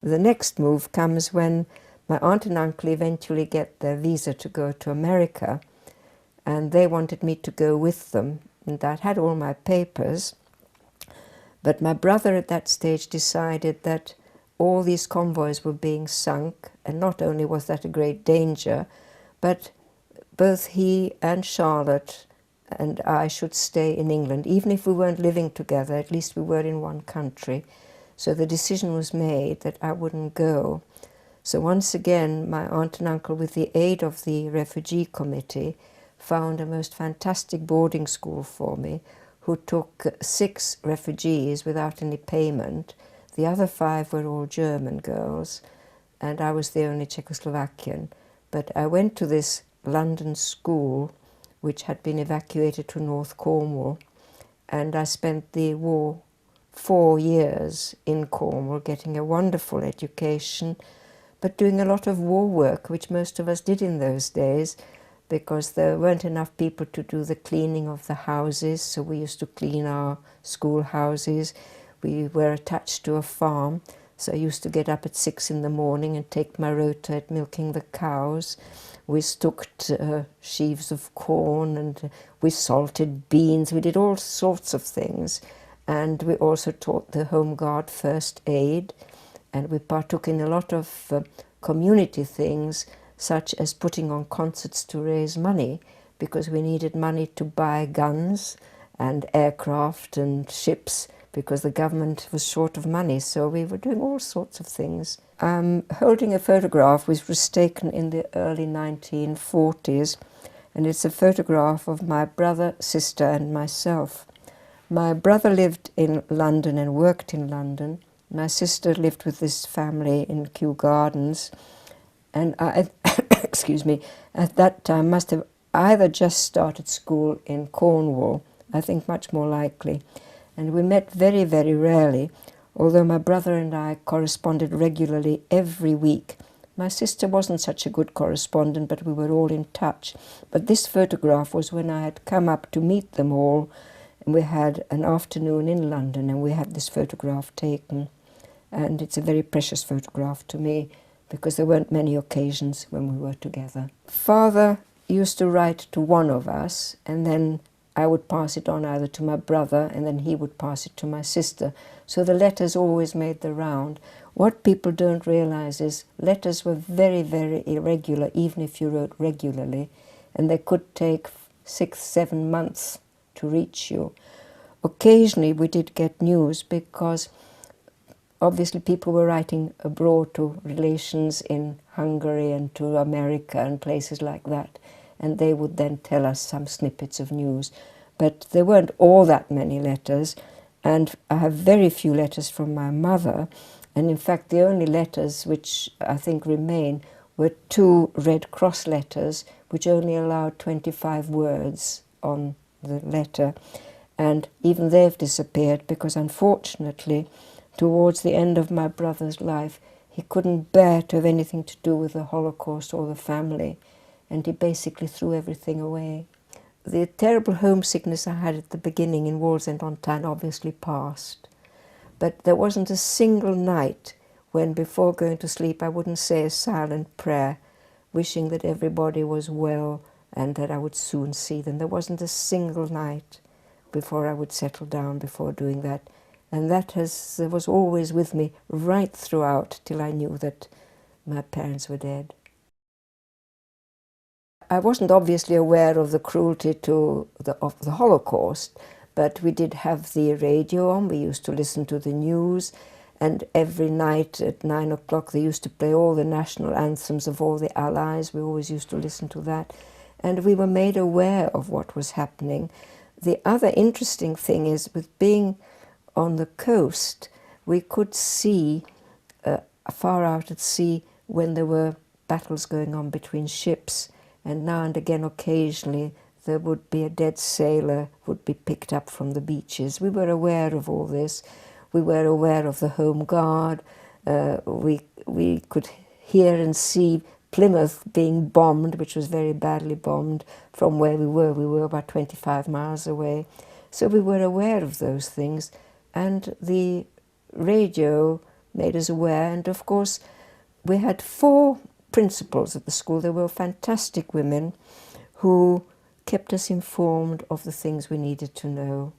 the next move comes when my aunt and uncle eventually get their visa to go to America, and they wanted me to go with them. And I'd had all my papers, but my brother at that stage decided that all these convoys were being sunk, and not only was that a great danger, but both he and Charlotte and I should stay in England. Even if we weren't living together, at least we were in one country. So the decision was made that I wouldn't go. So once again, my aunt and uncle, with the aid of the refugee committee, found a most fantastic boarding school for me, who took 6 refugees without any payment. The other 5 were all German girls, and I was the only Czechoslovakian. But I went to this London school, which had been evacuated to North Cornwall, and I spent the war 4 years in Cornwall, getting a wonderful education, but doing a lot of war work, which most of us did in those days, because there weren't enough people to do the cleaning of the houses, so we used to clean our school houses. We were attached to a farm, so I used to get up at 6 in the morning and take my rota at milking the cows. We stooked sheaves of corn, and we salted beans. We did all sorts of things. And we also taught the Home Guard first aid, and we partook in a lot of community things, such as putting on concerts to raise money, because we needed money to buy guns and aircraft and ships, because the government was short of money. So we were doing all sorts of things. I'm holding a photograph which was taken in the early 1940s, and it's a photograph of my brother, sister, and myself. My brother lived in London and worked in London. My sister lived with this family in Kew Gardens, and I, excuse me, at that time must have either just started school in Cornwall, I think much more likely. And we met very, very rarely, although my brother and I corresponded regularly every week. My sister wasn't such a good correspondent, but we were all in touch. But this photograph was when I had come up to meet them all, and we had an afternoon in London, and we had this photograph taken. And it's a very precious photograph to me, because there weren't many occasions when we were together. Father used to write to one of us, and then I would pass it on either to my brother, and then he would pass it to my sister. So the letters always made the round. What people don't realize is letters were very, very irregular, even if you wrote regularly, and they could take 6, 7 months to reach you. Occasionally we did get news, because obviously people were writing abroad to relations in Hungary and to America and places like that, and they would then tell us some snippets of news. But there weren't all that many letters, and I have very few letters from my mother, and in fact the only letters which I think remain were 2 Red Cross letters, which only allowed 25 words on the letter, and even they've disappeared, because unfortunately towards the end of my brother's life he couldn't bear to have anything to do with the Holocaust or the family, and he basically threw everything away. The terrible homesickness I had at the beginning in Wallsend-on-Tyne obviously passed, but there wasn't a single night when before going to sleep I wouldn't say a silent prayer, wishing that everybody was well and that I would soon see them. There wasn't a single night before I would settle down before doing that. And that was always with me right throughout, till I knew that my parents were dead. I wasn't obviously aware of the cruelty of the Holocaust, but we did have the radio on. We used to listen to the news, and every night at 9 o'clock they used to play all the national anthems of all the Allies. We always used to listen to that, and we were made aware of what was happening. The other interesting thing is, with being on the coast, we could see far out at sea when there were battles going on between ships, and now and again occasionally there would be a dead sailor would be picked up from the beaches. We were aware of all this. We were aware of the Home Guard. We could hear and see Plymouth being bombed, which was very badly bombed from where we were. We were about 25 miles away. So we were aware of those things, and the radio made us aware. And of course, we had 4 principals at the school. They were fantastic women who kept us informed of the things we needed to know.